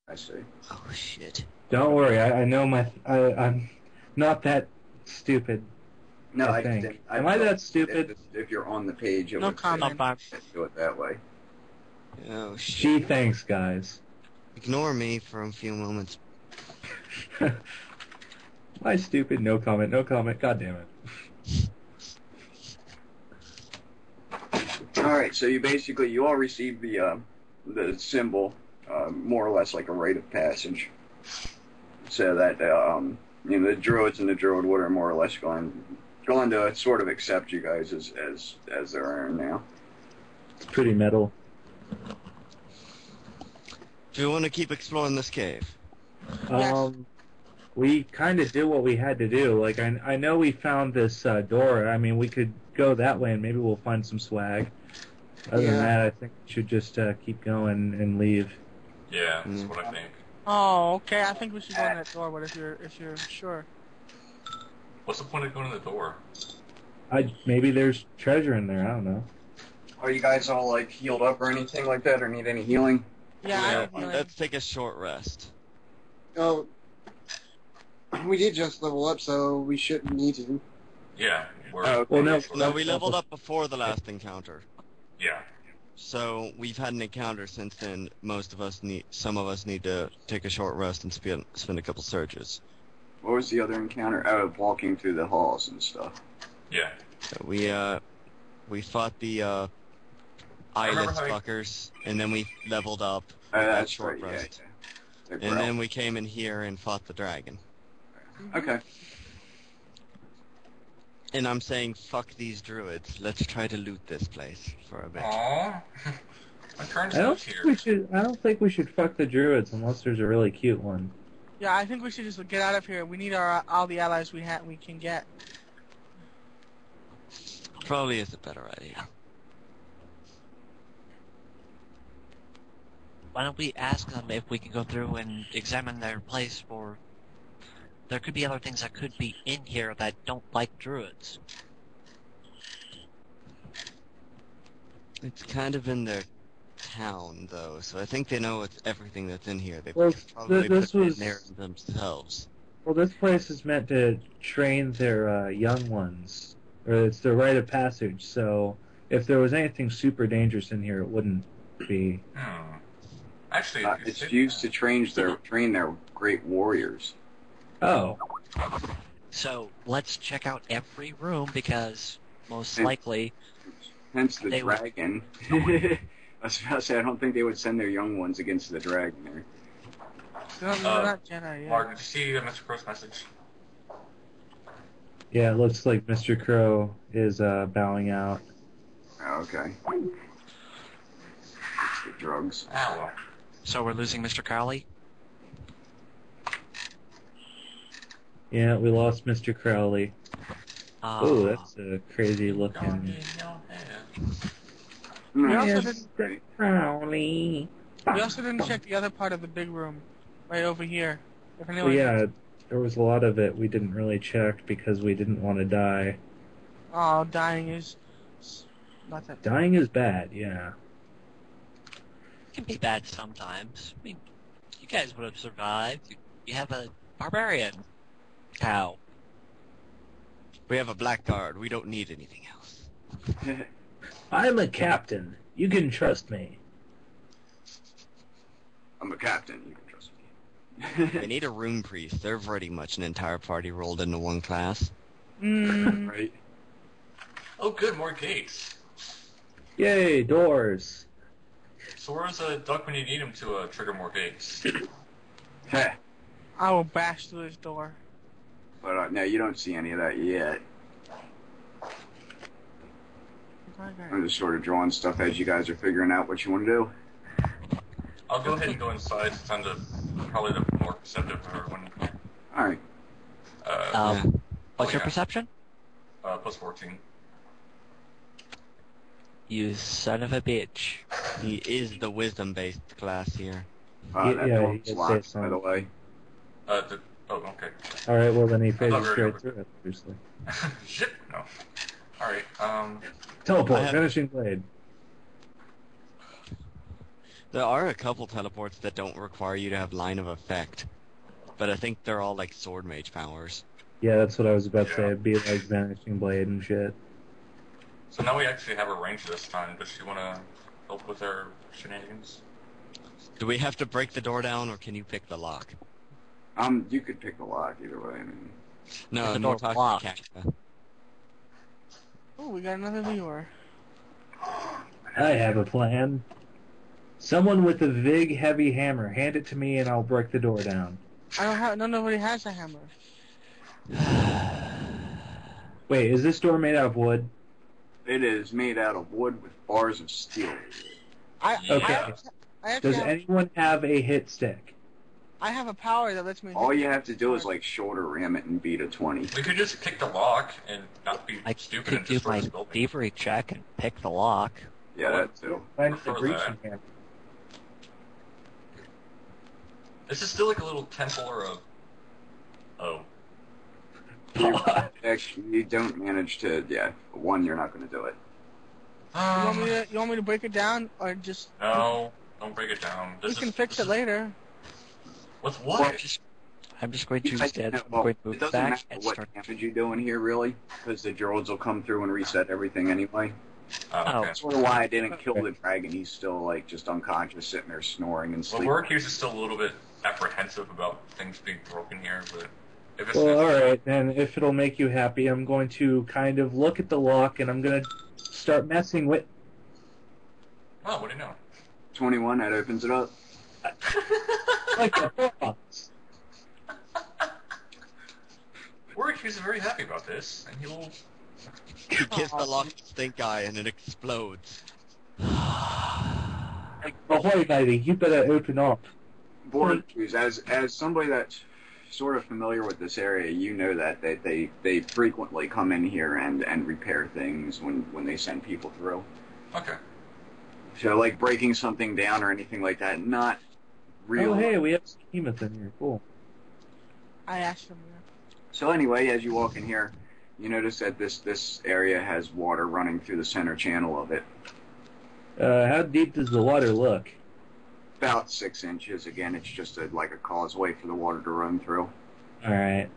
I see. Oh shit. Don't worry, I know I'm not that stupid. No, I I just think. didn't. I Am I that thought stupid? if you're on the page, it No would say comment. do it that way. Oh Gee, shit. thanks, guys. Ignore me for a few moments. My stupid. No comment. No comment. God damn it. All right, so you all received the symbol, more or less like a rite of passage, so that the druids and the druid wood are more or less going to sort of accept you guys as their own now. It's pretty metal. Do you want to keep exploring this cave? Yes. We kind of did what we had to do. Like, I know we found this door. I mean, we could go that way and maybe we'll find some swag. Other than that, I think we should just keep going and leave. Yeah, that's what I think. Oh, okay. I think we should go in that door, but if you're sure. What's the point of going to the door? Maybe there's treasure in there. I don't know. Are you guys all like healed up or anything like that, or need any healing? Yeah. Let's take a short rest. Oh, we did just level up, so we shouldn't need to. Yeah. Well, No, we leveled up before the last encounter. Yeah. So we've had an encounter since then. Some of us need to take a short rest and spend a couple surges. What was the other encounter? Oh, walking through the halls and stuff. Yeah. So we fought the eyeless fuckers, and then we leveled up. That's short right. rest. Yeah. And then we came in here and fought the dragon. Okay. And I'm saying, fuck these druids. Let's try to loot this place for a bit. Aww. My current I don't stuff's here. think we should fuck the druids unless there's a really cute one. Yeah, I think we should just get out of here. We need all the allies we can get. Probably is a better idea. Why don't we ask them if we can go through and examine their place for... There could be other things that could be in here that don't like druids. It's kind of in their town, though, so I think they know everything that's in here. They Well, probably this put it was- in there themselves. Well, this place is meant to train their young ones, or it's the rite of passage. So if there was anything super dangerous in here, it wouldn't be. Actually, It's used to train their great warriors. Oh, So let's check out every room because most likely Hence the They would- dragon. I was about to say, I don't think they would send their young ones against the dragon there. They're not Jedi, yeah. Mark, did you see Mr. Crow's message? yeah. It looks like Mr. Crow is bowing out. Oh, okay. It's the drugs. Ow. So we're losing Mr. Crowley? Yeah, we lost Mr. Crowley. Oh, that's a crazy looking. We also Yes, didn't Crowley. check the other part of the big room, right over here. If Well, anyone... yeah, there was a lot of it we didn't really check because we didn't want to die. Oh, dying is not that. Dying is bad, yeah. It can be bad sometimes. I mean, you guys would have survived. You have a barbarian cow. We have a blackguard. We don't need anything else. I'm a captain. You can trust me. I'm a captain. You can trust me. We need a rune priest. They're pretty much an entire party rolled into one class. Right. Oh, good, more gates. Yay, doors. So where's Duck when you need him to trigger more gates? Heh. I will bash through his door. But no, you don't see any of that yet. I'm just sort of drawing stuff as you guys are figuring out what you want to do. I'll go ahead and go inside since I'm probably the more perceptive of everyone. Alright. What's your perception? Plus 14. You son of a bitch. He is the wisdom-based class here. That yeah, door's he did locked, say by the way. Oh, okay. Alright, well then he phases thought we were straight over. through it, obviously. Shit, no. Alright, Teleport, I have- finishing blade. There are a couple teleports that don't require you to have line of effect, but I think they're all like sword mage powers. Yeah, that's what I was about to say. Yeah. It'd be like Vanishing Blade and shit. So now we actually have a range this time. Does she want to help with our shenanigans? Do we have to break the door down, or can you pick the lock? You could pick the lock either way. I mean, No, The I'm door's talking locked. Kafka. Oh, we got another viewer. I have a plan. Someone with a big, heavy hammer. Hand it to me and I'll break the door down. I don't have. No, nobody has a hammer. Wait, is this door made out of wood? it is made out of wood with bars of steel. Okay. I Does have, anyone have a hit stick? I have a power that lets me. All you have to do is like shoulder ram it and beat a 20. We could just pick the lock and not be I stupid could and do destroy my this building. thievery check and pick the lock. Yeah, that too. I need a prefer breaching that. hammer. This is still like a little temple or a... Oh. Actually, you don't manage to. Yeah, one, you're not going to do it. You want me to break it down or just? No, don't break it down. We can fix it later. With what? I'm just going to Well, instead it move doesn't back matter and what start. damage you do in here, really, because the droids will come through and reset everything anyway. Oh, okay. That's sort of why I didn't kill the dragon. He's still like just unconscious, sitting there snoring and Well, sleeping. Workuse is still a little bit apprehensive about things being broken here, but if it's Well, alright, then if it'll make you happy, I'm going to kind of look at the lock and I'm going to start messing with... Oh, what do you know? 21, that opens it up. like a box. Workuse is very happy about this, and he'll... He gives the lock a stink eye and it explodes. Ahoy, lady, you better open up. Borkus, as somebody that's sort of familiar with this area, you know that they frequently come in here and repair things when they send people through. Okay. So like breaking something down or anything like that, not real. Oh, hey, we have Behemoth in here. Cool. I asked him. So anyway, as you walk in here, you notice that this area has water running through the center channel of it. How deep does the water look? About 6 inches. Again, it's just like a causeway for the water to run through. Alright.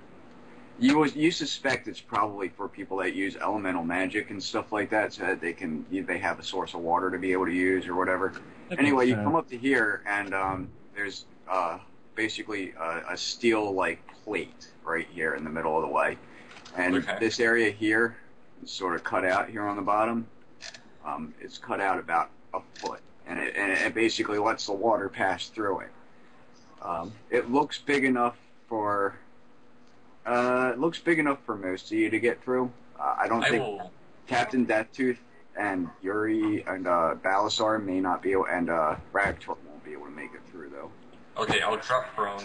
You suspect it's probably for people that use elemental magic and stuff like that, so that they have a source of water to be able to use or whatever. Anyway, you come up to here, and there's basically a steel like plate right here in the middle of the way, and Okay. this area here is sort of cut out here on the bottom. It's cut out about a foot, and it basically lets the water pass through it. It looks big enough for. It looks big enough for most of you to get through. I don't I think will... Captain Deathtooth and Yuri and Balasar may not be able, and Ragtor won't be able to make it through though. Okay, I'll drop prone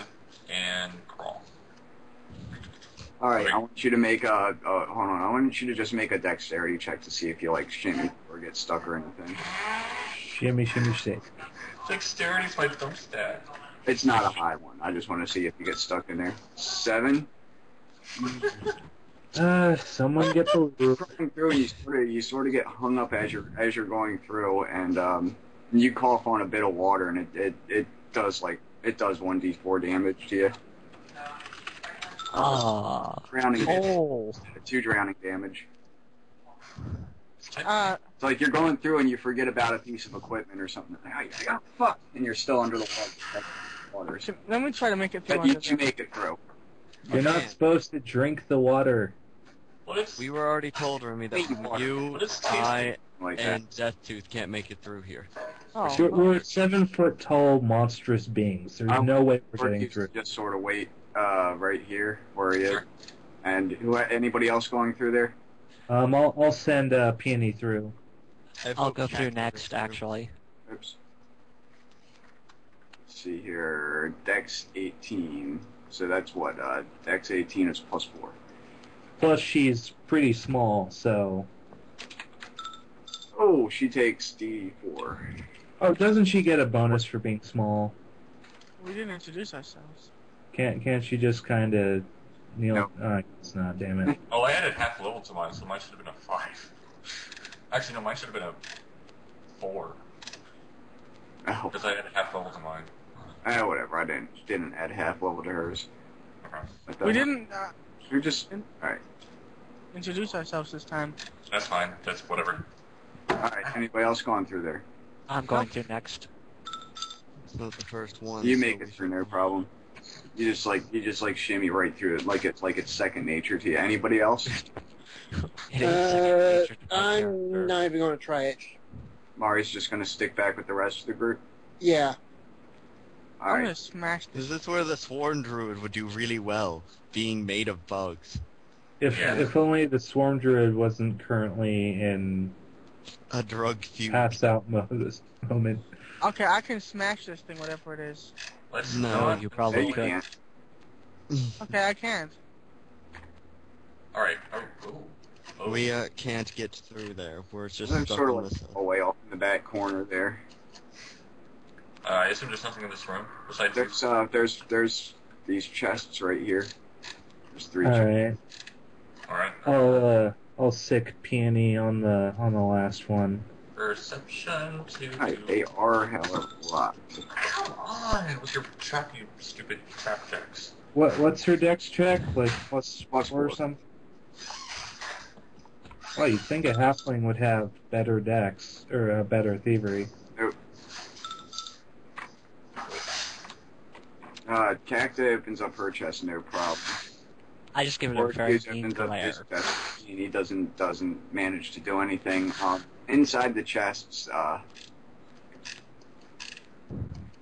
and crawl. All right, Okay. I want you to make a hold on. I want you to just make a dexterity check to see if you like shimmy or get stuck or anything. Shimmy, shimmy, shake. Dexterity's my dump stat. It's not a high one. I just want to see if you get stuck in there. 7. Someone get the roof. Going through, you sort of get hung up as you're going through, and you cough on a bit of water, and it does 1d4 damage to you. Drowning, Oh. 2 drowning damage. Uh, It's like you're going through and you forget about a piece of equipment or something. Oh, fuck! And you're still under the water. let me try to make it through. But you under can there. make it through. You're not supposed to drink the water. What if... We were already told, Remy, that you, What is I, Like that. and Deathtooth can't make it through here. Oh, We're 7-foot tall monstrous beings. There's no way we're Or getting you through. just sort of wait right here where he is. Sure. And anybody else going through there? I'll send Peony through. I'll go through next, actually. Oops. Let's see here. Dex 18. So that's what? Dex 18 is +4. Plus, she's pretty small, so... Oh, she takes D4. Oh, doesn't she get a bonus for being small? we didn't introduce ourselves. Can't she just kind of kneel? No. It's not. Damn it. Oh, I added half level to mine, so mine should have been a 5. Actually, no, mine should have been a 4. Oh, Because I had half level to mine. whatever. I didn't add half level to hers. Okay. What the We hell? didn't You're just all right. introduce ourselves this time. That's fine. That's whatever. All right. Anybody else going through there? I'm going to next. It's not the first one. You so make we it through, should- no problem. You just like shimmy right through it, like it's second nature to you. Anybody else? It is second nature to my I'm character. not even going to try it. Mari's just gonna stick back with the rest of the group. Yeah. All I'm right. gonna smash this. Is this where the Sworn Druid would do really well, being made of bugs? If only the Swarm Druid wasn't currently in A drug feud. pass out mode at this moment. Okay, I can smash this thing, whatever it is. Let's No, Oh, not. you No, probably you could. can't. Okay, I can't. Alright. Oh. We can't get through there. We're just I'm stuck sort of on like this. way off in the back corner there. I assume there's nothing in this room besides these. There's these chests right here. There's 3 All chests. right, Alright. I'll sick Peony on the last one. Perception to. Right, they are hella lot. Come on with your trap, you stupid trap checks. What's her dex check? Like plus Plus 4 or four. something? Well, you'd think a halfling would have better dex or better thievery. Cacta opens up her chest, no problem. I just give it a Or very Hughes mean opens up his glare. chest, and he doesn't manage to do anything. Inside the chests, I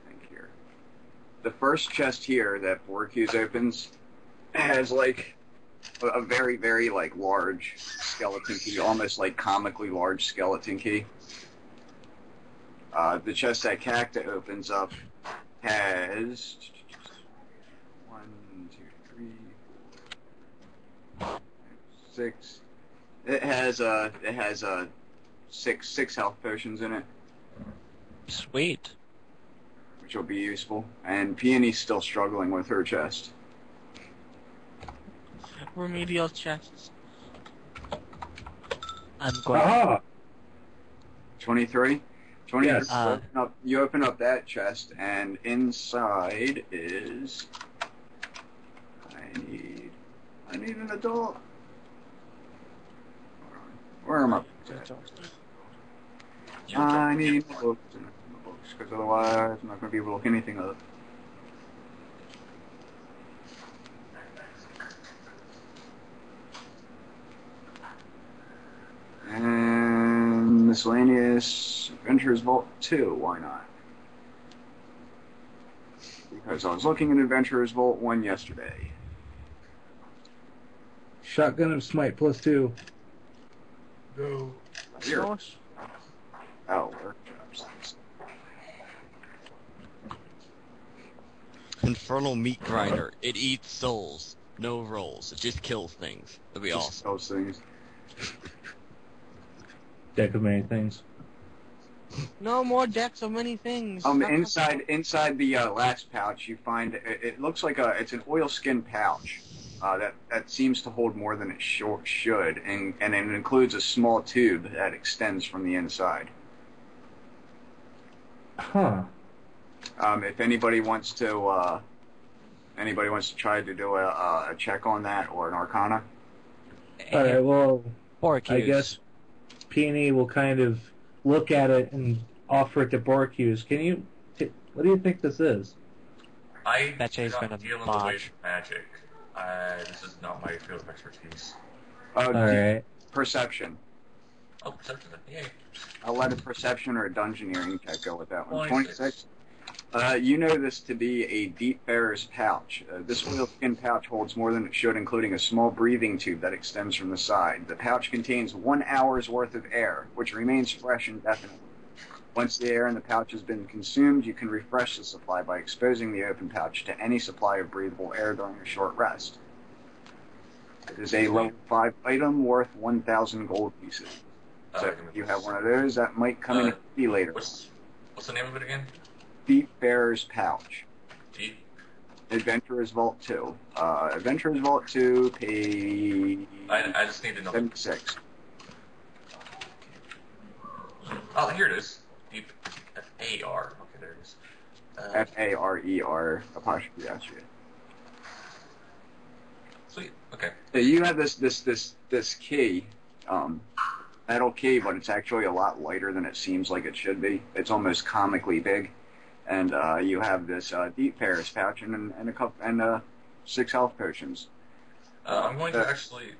think here, the first chest here that Borcuse opens has like a very, very like large skeleton key, almost like comically large skeleton key. The chest that Cacta opens up has 1, 2, 3, 4, 5, 6. It has six health potions in it, Sweet. which will be useful. And Peony's still struggling with her chest. Remedial chests. I'm going. Aha! 23. 23. Yes. You open up that chest, and inside is. I need an adult. Where am I? I need books because otherwise I'm not going to be able to look anything up. And miscellaneous Adventures Vault 2, why not? Because I was looking at Adventurers Vault 1 yesterday. Shotgun of Smite plus 2. Go. Here. Gosh. Oh, workshops. Infernal Meat Grinder. It eats souls. No rolls. It just kills things. That'd be Just awesome. those things. Deck of many things. No more decks of many things. Inside the last pouch, you find it looks like it's an oilskin pouch that seems to hold more than it should, and it includes a small tube that extends from the inside. Huh. If anybody wants to try to do a check on that or an Arcana, Alright, well, Borcuse. I guess Peony will kind of look at it and offer it to Borcuse. What do you think this is? I Bet you he's do not gonna deal in the way botch. of magic. This is not my field of expertise. Alright. Perception. Oh, perception. Yay. I'll let a perception or a dungeoneering check go with that one. 26. 26. You know this to be a deep bearer's pouch. This oilskin pouch holds more than it should, including a small breathing tube that extends from the side. The pouch contains 1 hour's worth of air, which remains fresh indefinitely. Once the air in the pouch has been consumed, you can refresh the supply by exposing the open pouch to any supply of breathable air during a short rest. It is a level 5 item worth 1,000 gold pieces. So if you have one of those, that might come in handy later. What's the name of it again? Deep Bearer's Pouch. Deep. Adventurers Vault 2. Adventurers Vault 2, page I just need to know. 76. Oh, here it is. Deep F-A-R. Farer apostrophe S. Yeah. Sweet. Okay. So you have this key, metal key, but it's actually a lot lighter than it seems like it should be. It's almost comically big, and you have this deep Paris pouch and a cup and 6 health potions. I'm going to actually.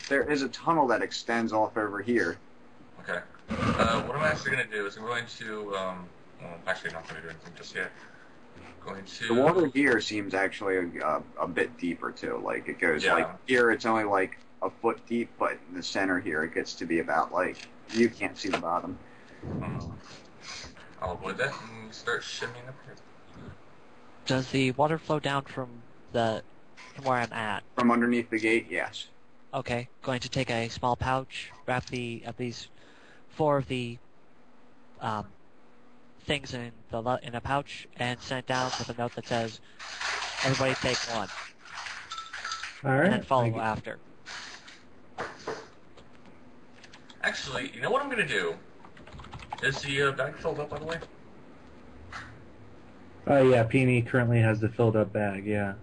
There is a tunnel that extends off over here. Okay. What I'm actually going to do is I'm going to. Well, actually, not going to do anything just yet. Going to. The water here seems actually a bit deeper too. Like it goes like here, it's only like a foot deep, but in the center here, it gets to be about like you can't see the bottom. I'll avoid that and start shimmying up here. Does the water flow down from where I'm at? From underneath the gate, yes. Okay, going to take a small pouch, wrap at least 4 of the things in a pouch, and send it down with a note that says, "Everybody take one." All right. And then follow after. Actually, you know what I'm going to do? Is the bag filled up, by the way? Yeah, Peony currently has the filled up bag, yeah.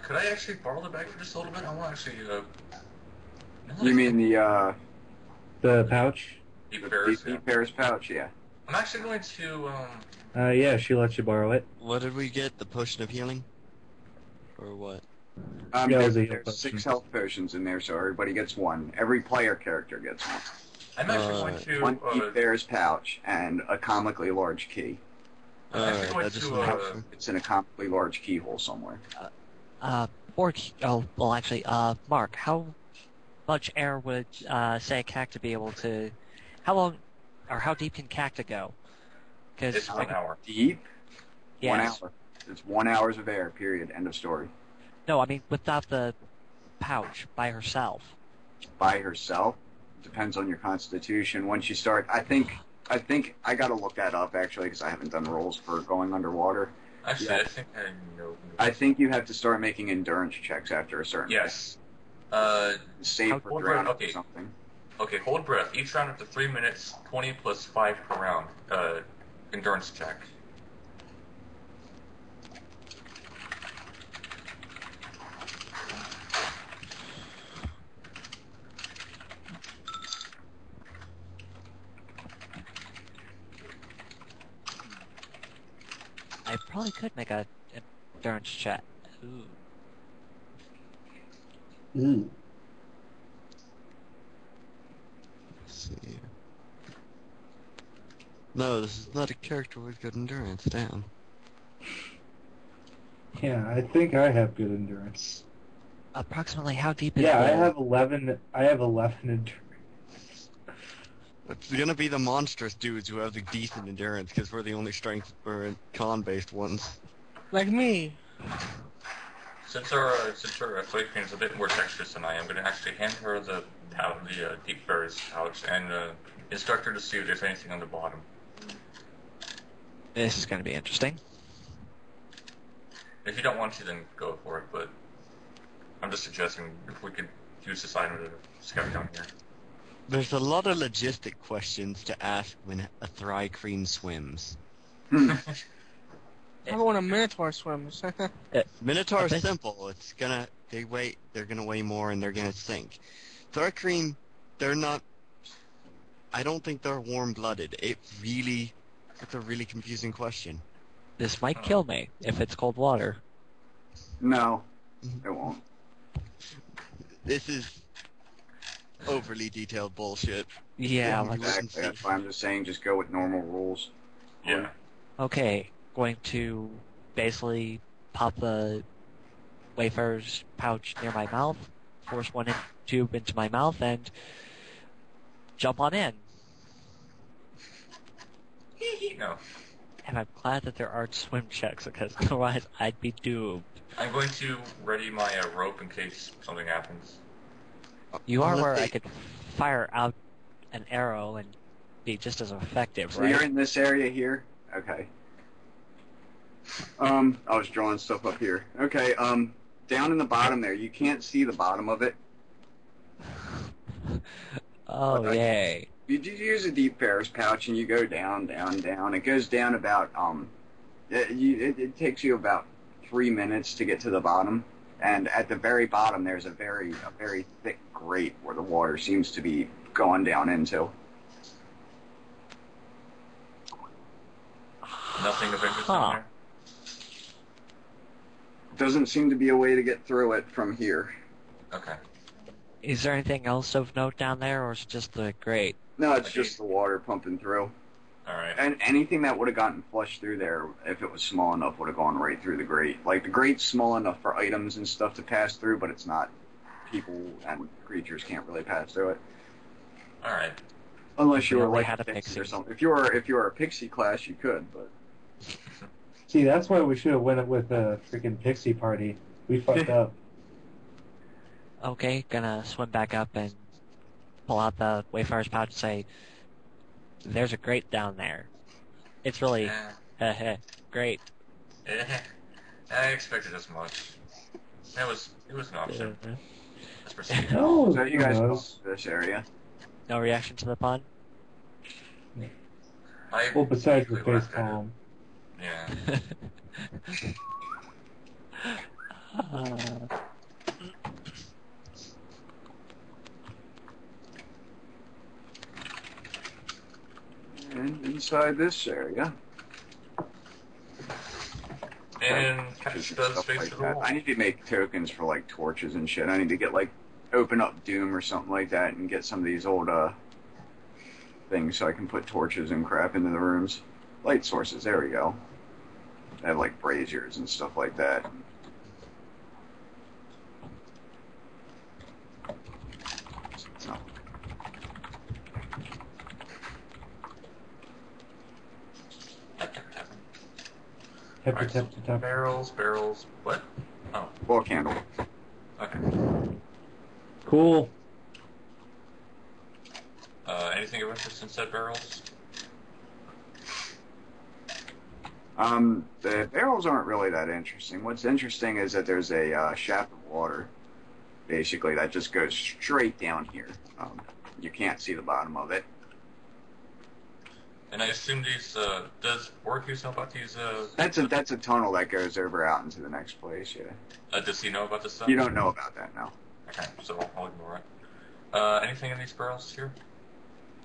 Could I actually borrow the bag for just a little bit? I want to actually, You mean the pouch? Deep Paris, deep Paris pouch? Yeah. I'm actually going to, Yeah, she lets you borrow it. What did we get? The potion of healing? Or what? Yeah, There's 6 health potions in there, so everybody gets 1. Every player character gets 1. I'm actually going to, 1 deep Paris pouch and a comically large key. I'm actually going to, It's in a comically large keyhole somewhere. Mark, how much air would, say, a cactus be able to... How long, or how deep can cactus go? it's 1 hour. Deep? Yes. 1 hour. It's 1 hour of air, period. End of story. No, I mean, without the pouch, by herself. By herself? Depends on your constitution. Once you start, I think I gotta look that up, actually, because I haven't done rolls for going underwater. Actually, Yeah. I think I know. I think you have to start making endurance checks after a certain Yes. save for hold drowning on, okay. or something. Okay, hold breath. Each round up to 3 minutes, 20 plus 5 per round. Endurance check. I probably could make a endurance check. Ooh. Let's see. No, this is not a character with good endurance. Damn. Yeah, I think I have good endurance. Approximately how deep is Yeah, the... I have 11 endurance. It's gonna be the monstrous dudes who have the decent endurance, because we're the only strength or con-based ones. Like me. Since our athletic queen is a bit more dexterous than I am, I'm going to actually hand her the deep Paris pouch and instruct her to see if there's anything on the bottom. This is going to be interesting. If you don't want to, then go for it, but I'm just suggesting if we could use this item to scout down here. There's a lot of logistic questions to ask when a Thri-Kreen swims. I don't want a Minotaur swims. Minotaur's simple. They're gonna weigh more and they're gonna sink. Thri-Kreen, they're not. I don't think they're warm-blooded. It's a really confusing question. This might kill me if it's cold water. No, it won't. This is overly detailed bullshit. Yeah, Exactly. That's why I'm just saying, just go with normal rules. Yeah. Okay, going to basically pop the Wayfarer's pouch near my mouth, force one tube into my mouth, and jump on in. No. And I'm glad that there aren't swim checks, because otherwise I'd be doomed. I'm going to ready my rope in case something happens. You are Let's where see. I could fire out an arrow and be just as effective, So right? you're in this area here? Okay. I was drawing stuff up here. Okay, down in the bottom there, you can't see the bottom of it. Oh, Okay. yay. You use a deep Paris pouch and you go down, down, down. It goes down about, It takes you about 3 minutes to get to the bottom, and at the very bottom there's a very thick grate where the water seems to be going down into. Nothing of interest down there? Doesn't seem to be a way to get through it from here. Okay. Is there anything else of note down there, or is it just the grate? No, it's just the water pumping through. Alright. And anything that would have gotten flushed through there, if it was small enough, would have gone right through the grate. Like, the grate's small enough for items and stuff to pass through, but it's not. People and creatures can't really pass through it. Alright. Unless you were only like had a a pixie pixie. or something. If you were a pixie class, you could, but... See, that's why we should have went with a freaking pixie party. We fucked up. Okay, gonna swim back up and pull out the Wayfarer's pouch and say, there's a grate down there. It's really, great. I expected as much. It was an option. Let's proceed. Oh, So you guys go knows. to this area. No reaction to the pun? Well, besides your briefly face left it. palm. Yeah. And inside this area. And Just catch the stuff space like to the that. wall. I need to make tokens for like torches and shit. I need to get like open up Doom or something like that and get some of these old things so I can put torches and crap into the rooms. Light sources, there we go. I have like braziers and stuff like that. No. Tap, Alright, tap, so tap. barrels, what? Oh, Well, candle. okay. Cool. Anything of interest in said barrels? The barrels aren't really that interesting. What's interesting is that there's a shaft of water, basically, that just goes straight down here. You can't see the bottom of it. And I assume these, does Borkus know about these, That's a tunnel that goes over out into the next place, yeah. does he know about this stuff? You don't know about that now. Okay, so I'll ignore it. Anything in these barrels here?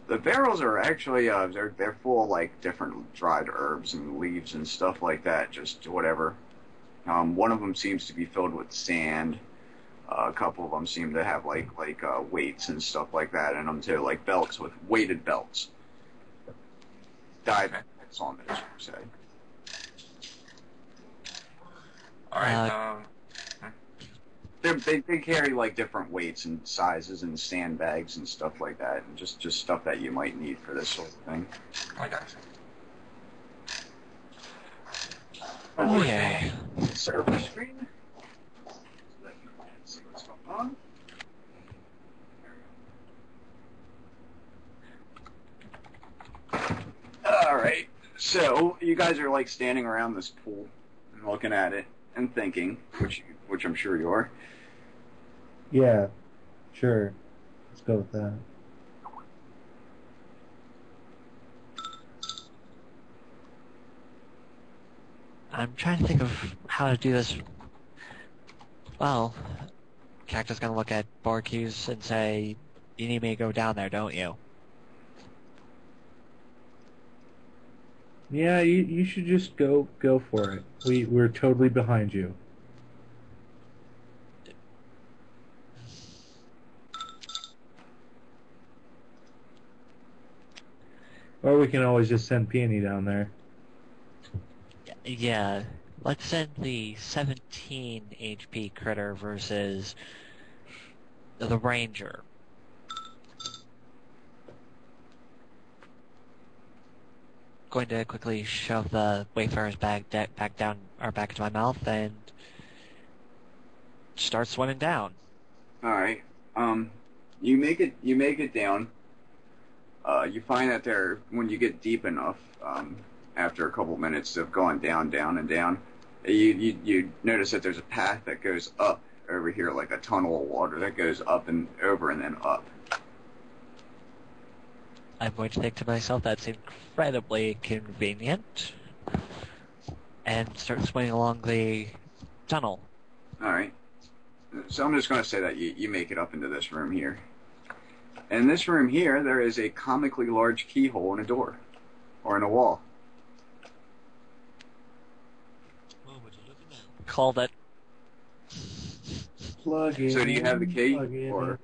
The barrels are actually, they're full of, like, different dried herbs and leaves and stuff like that, just whatever. One of them seems to be filled with sand. A couple of them seem to have, like weights and stuff like that in them, too, like belts with weighted belts. Dive belts on those, per se. Alright, They carry, like, different weights and sizes and sandbags and stuff like that, and just stuff that you might need for this sort of thing. I got you. Okay. Server screen. Let me see what's going on. Alright, so you guys are like standing around this pool and looking at it and thinking, which I'm sure you are. Yeah, sure. Let's go with that. I'm trying to think of how to do this. Well, Cactus gonna look at Borkus and say, you need me to go down there, don't you? Yeah, you should just go for it. We're totally behind you. Or we can always just send Peony down there. Yeah, let's send the 17 HP critter versus the ranger. Going to quickly shove the Wayfarer's bag back down or back into my mouth and start swimming down. Alright. You make it down. You find that when you get deep enough, after a couple minutes of going down, and down, you notice that there's a path that goes up over here, like a tunnel of water that goes up and over and then up. I'm going to think to myself, that's incredibly convenient. and start swinging along the tunnel. All right. So I'm just going to say that you make it up into this room here. In this room here, there is a comically large keyhole in a door. Or in a wall. Called it. Plug it. So do you have the key? Plug it Or... in.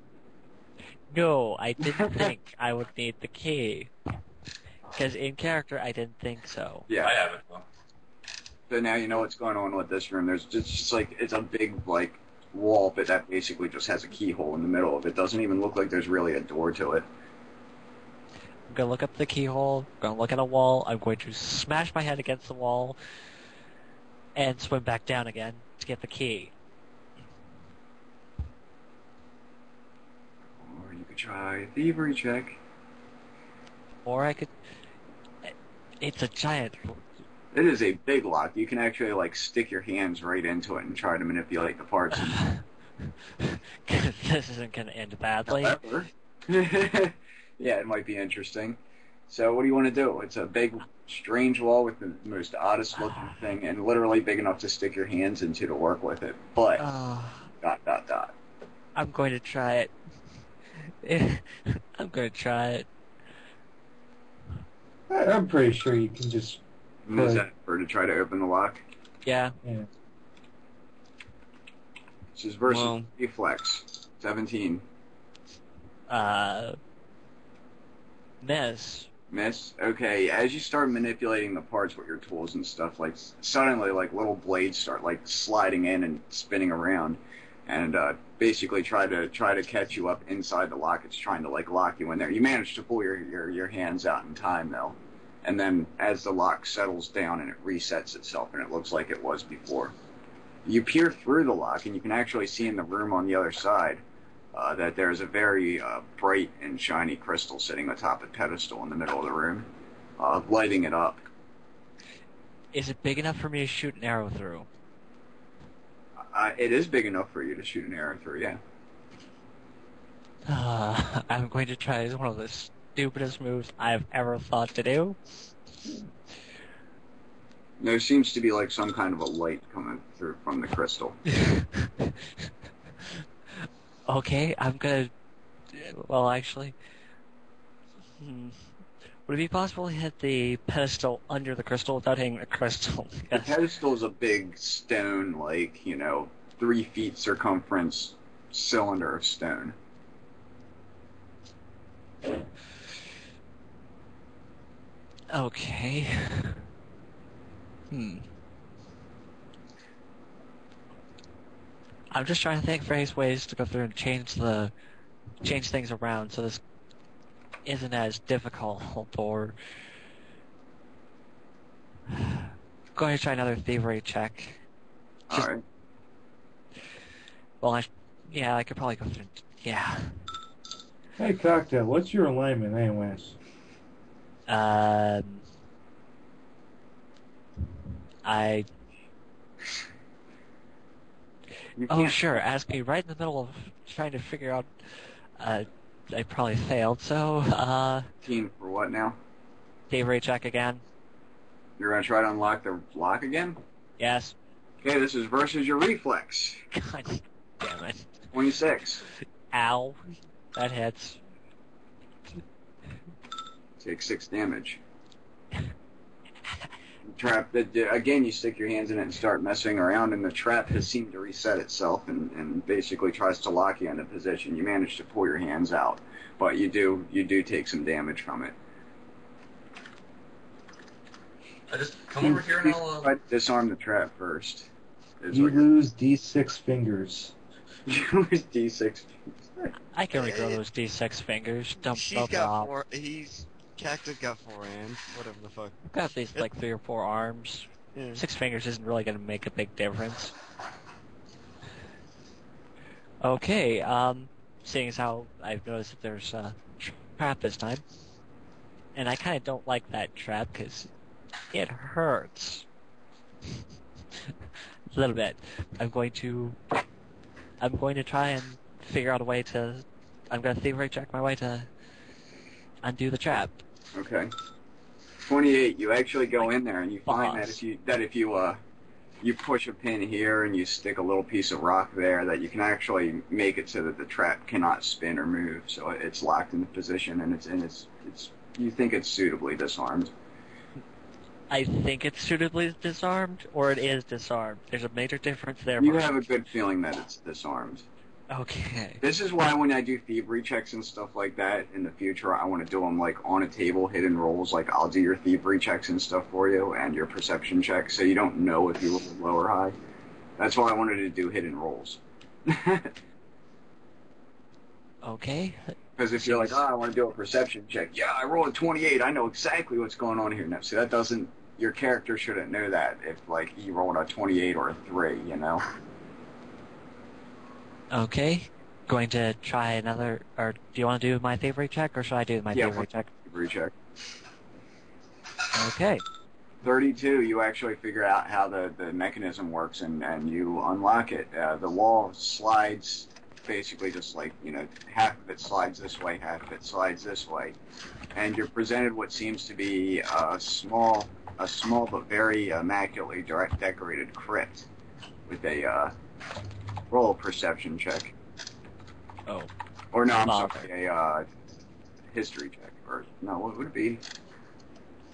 No, I didn't think I would need the key. Because in character, I didn't think so. Yeah. I have it. Well, So now you know what's going on with this room. There's just like, it's a big, like, wall, but that basically just has a keyhole in the middle of it. Doesn't even look like there's really a door to it. I'm going to look up the keyhole, I'm going to look at a wall, I'm going to smash my head against the wall, and swim back down again to get the key. Or you could try a thievery check. Or I could... It's a giant... It is a big lock. You can actually, like, stick your hands right into it and try to manipulate the parts. This isn't going to end badly. However, yeah, it might be interesting. So what do you want to do? It's a big, strange wall with the most oddest looking thing, and literally big enough to stick your hands into to work with it. But, ... I'm going to try it. I'm going to try it. I'm pretty sure you can just... And is that for to try to open the lock? Yeah. This is versus reflex. 17. Miss. Miss? Okay, as you start manipulating the parts with your tools and stuff, like, suddenly, like, little blades start, like, sliding in and spinning around, and, basically try to catch you up inside the lock. It's trying to, like, lock you in there. You manage to pull your hands out in time, though. And then as the lock settles down and it resets itself and it looks like it was before. You peer through the lock and you can actually see in the room on the other side that there's a very bright and shiny crystal sitting atop a pedestal in the middle of the room, lighting it up. Is it big enough for me to shoot an arrow through? It is big enough for you to shoot an arrow through, yeah. I'm going to try one of the stupidest moves I've ever thought to do. There seems to be like some kind of a light coming through from the crystal. Okay, I'm gonna... Well, actually... Would it be possible to hit the pedestal under the crystal without hitting the crystal? The pedestal is a big stone, like, 3 feet circumference cylinder of stone. Okay. I'm just trying to think of various ways to go through and change things around so this isn't as difficult, or going to try another thievery check. Alright. Well, I could probably go through. Yeah. Hey, Cocktail, what's your alignment, anyways? Oh, sure. Ask me right in the middle of trying to figure out. I probably failed. So, Team for what now? thievery check again. You're gonna try to unlock the lock again? Yes. Okay, this is versus your reflex. God damn it. 26. Ow. That hits. Take 6 damage. Trap, again, you stick your hands in it and start messing around, and the trap has seemed to reset itself and basically tries to lock you into position. You manage to pull your hands out, but you do take some damage from it. I just come over here and I'll... Try to disarm the trap first. You lose D6 fingers. You lose D6 fingers. I can regrow those D6 fingers. She's got 4. Cactus got 4 hands. Whatever the fuck. I've got at least like 3 or 4 arms. Yeah. 6 fingers isn't really going to make a big difference. Okay, seeing as how I've noticed that there's a trap this time, and I kind of don't like that trap because it hurts. A little bit. I'm going to try and figure out a way to... I'm going to thievery check my way to undo the trap. Okay. 28. You actually go in there and you find that if you you push a pin here and you stick a little piece of rock there, that you can actually make it so that the trap cannot spin or move. So it's locked into position, and it's you think it's suitably disarmed. I think it's suitably disarmed, or it is disarmed. There's a major difference there. You have a good feeling that it's disarmed. Okay. This is why when I do thievery checks and stuff like that in the future, I want to do them like on a table, hidden rolls. Like I'll do your thievery checks and stuff for you, and your perception checks, so you don't know if you roll low or high. That's why I wanted to do hidden rolls. Okay. Because if you're like, I want to do a perception check, yeah, I rolled a 28, I know exactly what's going on here now. So that doesn't, your character shouldn't know that if like you rolled a 28 or a 3, you know. Okay. Going to try another, or do you want to do my thievery check, or should I do my thievery check? Thievery check. Okay. 32, you actually figure out how the mechanism works, and you unlock it. The wall slides, basically just like, you know, half of it slides this way, half of it slides this way. And you're presented what seems to be a small but very immaculately decorated crypt with a roll a perception check. Oh. Or no, I'm sorry, a history check. Or no, what would it be?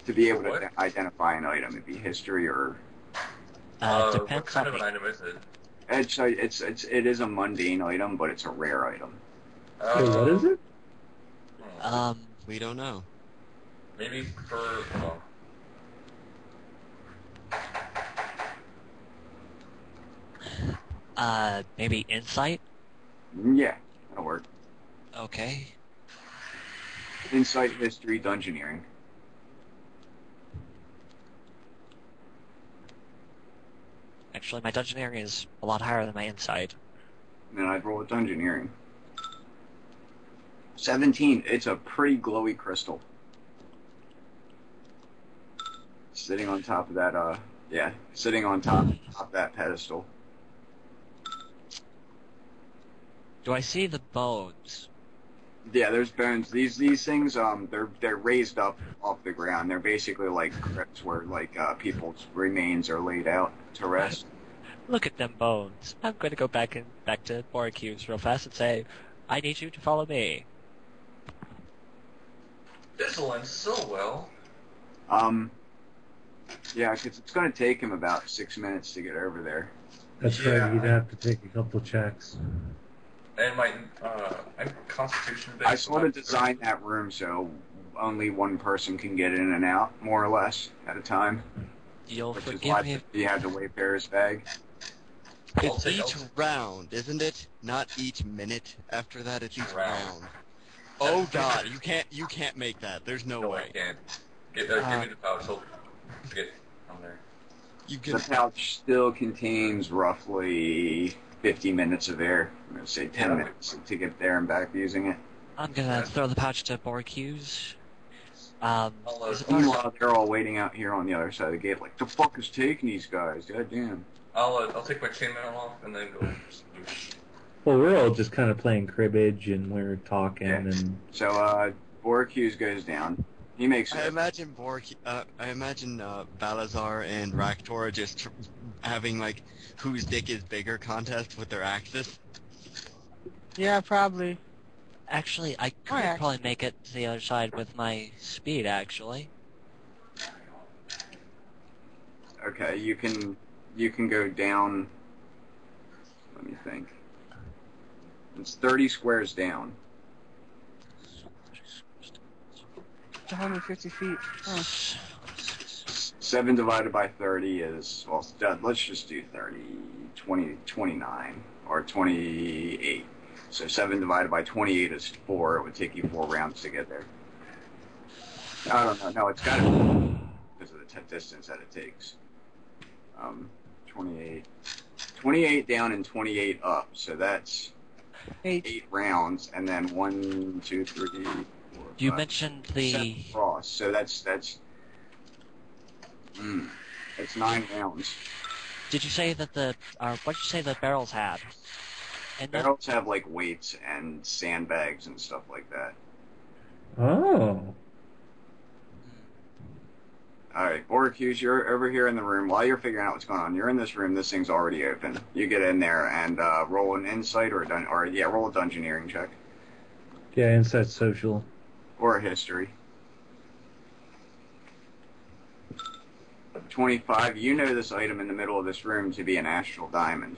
To be able to identify an item, it'd be history or. Depends what kind on of an item is it? It is a mundane item, but it's a rare item. Wait, what is it? We don't know. Maybe for maybe insight? Yeah, that'll work. Okay. Insight, history, dungeoneering. Actually, my dungeoneering is a lot higher than my insight. Then I'd roll a dungeoneering. 17. It's a pretty glowy crystal. Sitting on top of that, sitting on top of that pedestal. Do I see the bones? Yeah, there's bones. These things, they're raised up off the ground. They're basically like crypts where like people's remains are laid out to rest. Look at them back going to go back to Boracus real fast and say, I need you to follow me. this went so well. Yeah, because it's going to take him about 6 minutes to get over there. That's right. You'd have to take a couple checks. And my I'm Constitution based. I sort of designed that room so only one person can get in and out, more or less, at a time. You'll Which is forgive why me. you have the Wayfarer's bag. It's each round, isn't it? Not each minute. After that, it's each round. Oh God, you can't make that. There's no way. I can't. Give me the pouch. I'll get on there. You The can. pouch still contains roughly 50 minutes of air. I'm going to say 10 minutes to get there and back using it. I'm gonna throw the pouch to Boracus. Is it Meanwhile, they're all waiting out here on the other side of the gate like, the fuck is taking these guys? God damn. I'll take my chainmail off and then go. Well, we're all just kind of playing cribbage and we're talking and. So, Boracus goes down. He makes I it. imagine Balazar and Raktor just having like whose dick is bigger contest with their axes. Yeah, probably. Actually, I could probably make it to the other side with my speed, actually. Okay, you can go down. Let me think. It's 30 squares down. It's 150 feet. Huh. 7 divided by 30 is, well, let's just do 30, 20, 29, or 28. So 7 divided by 28 is 4. It would take you 4 rounds to get there. I don't know. No, it's got to be because of the distance that it takes. 28. 28 down and 28 up. So that's 8 rounds, and then 1, 2, 3, 4, You 5, mentioned the... 7 across. So that's 9 rounds. Did you say that what did you say the barrels had? And Barrels have like weights and sandbags and stuff like that. Oh. Alright, Orcus, you're over here in the room. While you're figuring out what's going on, you're in this room. This thing's already open. You get in there and roll an insight roll a dungeoneering check. Yeah, insight social. Or a history. 25. You know this item in the middle of this room to be an astral diamond.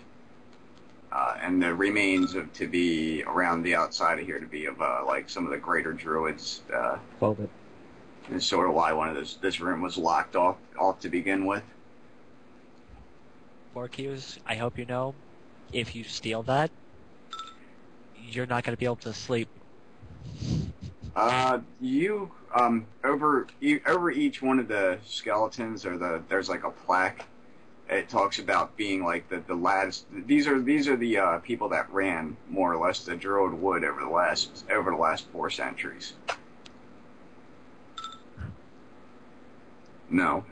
And the remains to be around the outside of here to be of like some of the greater druids. Hold it. Is sort of why this room was locked off to begin with. Morcuse, I hope you know, if you steal that, you're not going to be able to sleep. Over each one of the skeletons there's like a plaque. It talks about being like the lads. These are the people that ran more or less the Druid Wood over the last 4 centuries. No.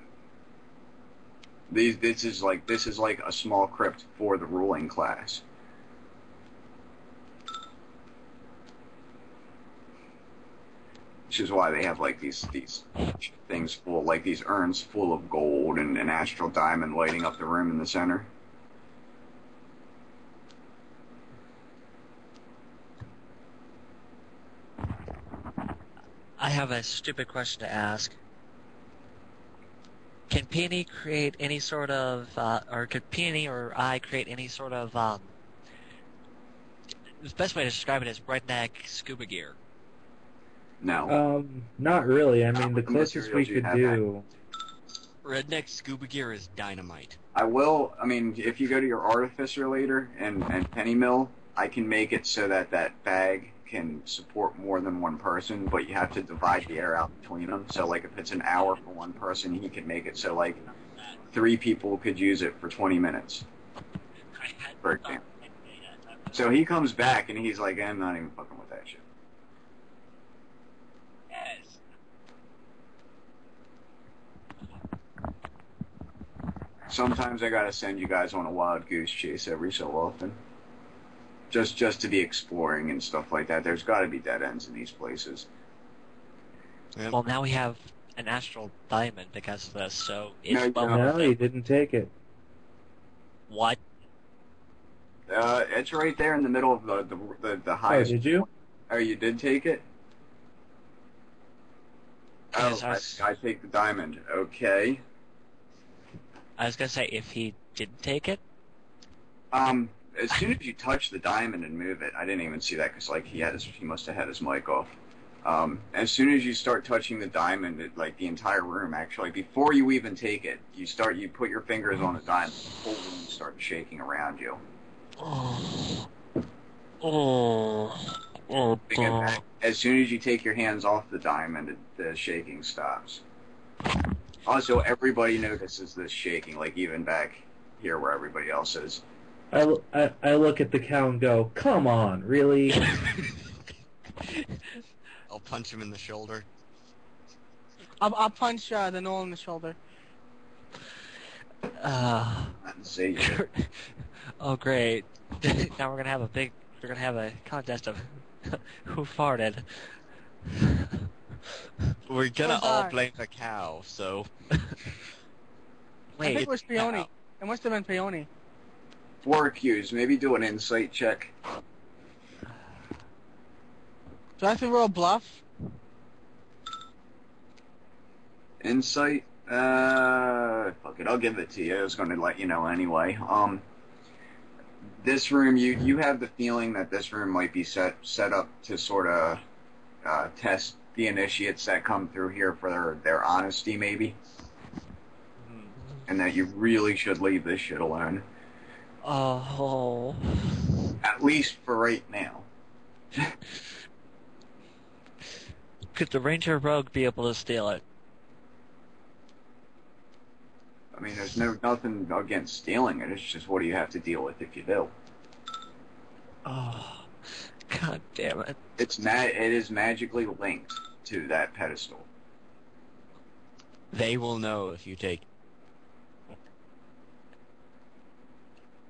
This is like a small crypt for the ruling class. Which is why they have like these things full, like these urns full of gold and an astral diamond lighting up the room in the center. I have a stupid question to ask. Can Peony create any sort of, or could Peony or I create any sort of, the best way to describe it is redneck scuba gear? No. Not really. I mean, the With the closest we materials you could have do. Redneck scuba gear is dynamite. If you go to your artificer later and penny mill, I can make it so that bag can support more than one person, but you have to divide the air out between them. So, like, if it's an hour for one person, he can make it so, like, 3 people could use it for 20 minutes, for example. So he comes back and he's like, I'm not even fucking with that shit. Sometimes I gotta send you guys on a wild goose chase every so often. Just to be exploring and stuff like that. There's gotta be dead ends in these places. Yep. Well, now we have an astral diamond because of this, so it's No, well No, worth he it. didn't take it. What? It's right there in the middle of the Oh, highest. did you? Oh, you did take it? Yes, Oh, I take the diamond. Okay. I was gonna say, if he didn't take it, As soon as you touch the diamond and move it, I didn't even see that because like he must have had his mic off. As soon as you start touching the diamond, like the entire room actually, before you even take it, you put your fingers on the diamond, the whole room starts shaking around you. As soon as you take your hands off the diamond, the shaking stops. Also, everybody notices this shaking, like even back here where everybody else is. I look at the cow and go, come on, really? I'll punch him in the shoulder. I'll punch the Knoll in the shoulder. See, Oh great! Now we're gonna have a contest of who farted. We're gonna Oh, all God. blame the cow, so... I Wait, think it was Peony. It must have been Peony. 4 accused. Maybe do an insight check. Do I have to roll bluff? Insight? Fuck it, I'll give it to you. I was going to let you know anyway. This room, you have the feeling that this room might be set up to sort of test the initiates that come through here for their honesty, maybe. And that you really should leave this shit alone. Oh. At least for right now. Could the Ranger Rogue be able to steal it? I mean, there's nothing against stealing it. It's just what do you have to deal with if you do. Oh. God damn it. It is magically linked to that pedestal. They will know if you take...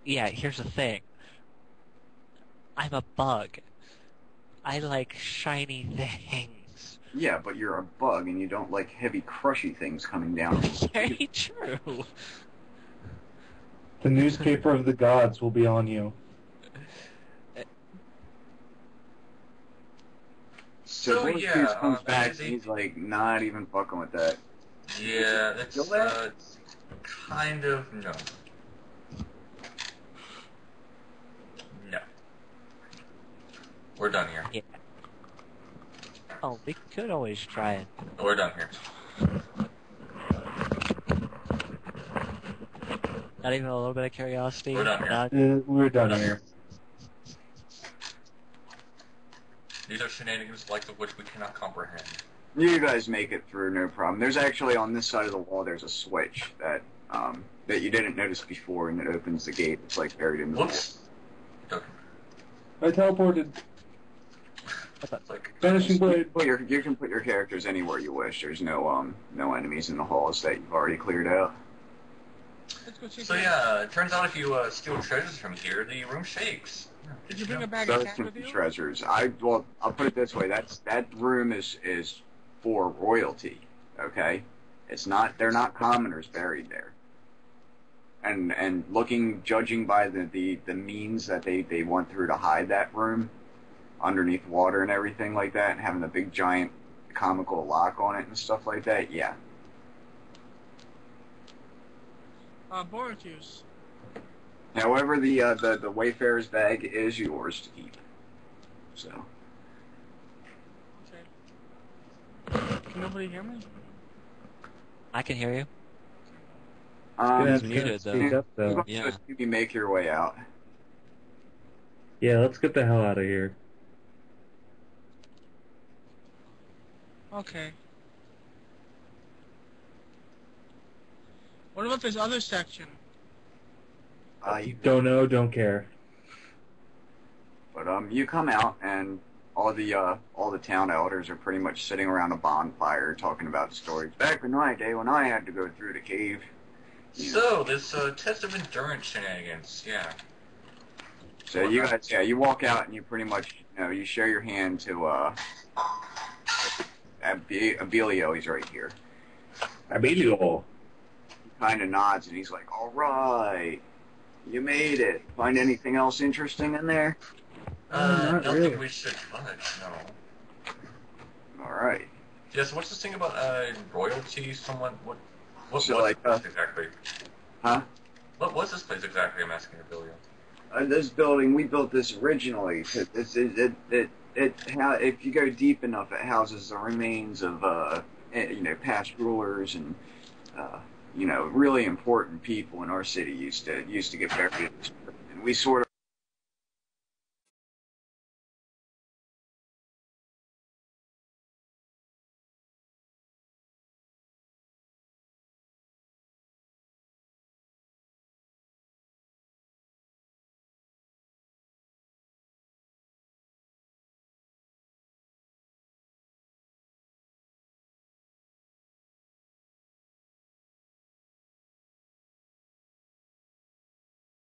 Yeah, here's the thing. I'm a bug. I like shiny things. Yeah, but you're a bug and you don't like heavy, crushy things coming down. Very true. The newspaper of the gods will be on you. So Boris yeah, comes back Izzy, and he's like, not even fucking with that. yeah, that's kind of no. No. We're done here. Yeah. Oh, we could always try it. We're done here. Not even a little bit of curiosity. We're done here. Not- We're done here. These are shenanigans the likes of which we cannot comprehend. You guys make it through, no problem. There's actually on this side of the wall. There's a switch that you didn't notice before, and it opens the gate. It's like buried in the wall. Whoops. Okay. I teleported. It's like, Vanishing blade. You can put your characters anywhere you wish. There's no enemies in the halls that you've already cleared out. Let's go check so it out. yeah, it turns out if you steal treasures from here, the room shakes. Did you bring a bag So of it's cash with you? treasures. I'll put it this way. That room is for royalty. Okay, it's not. They're not commoners buried there. And judging by the means that they went through to hide that room underneath water and everything like that, and having a big giant comical lock on it and stuff like that. Yeah. Boratius. However, the Wayfarer's bag is yours to keep. So. Okay. Can nobody hear me? I can hear you. He's muted, Speak though. up, though. Yeah. You make your way out. Yeah, let's get the hell out of here. Okay. What about this other section? Don't know, don't care. But you come out and all the town elders are pretty much sitting around a bonfire talking about stories. Back in my day when I had to go through the cave. So, this test of endurance shenanigans, yeah. So you guys, you walk out and you pretty much, you share your hand to Abilio. He's right here. Abilio. He kind of nods and he's like, "All right, you made it. Find anything else interesting in there?" Not Nothing really. we should touch, no. All right. Yes, what's this thing about royalty? What So, was like, this place exactly? Huh? What was this place exactly? I'm asking Abilio. This building, we built this originally. If you go deep enough, it houses the remains of, past rulers and, really important people in our city used to get buried. And we sort of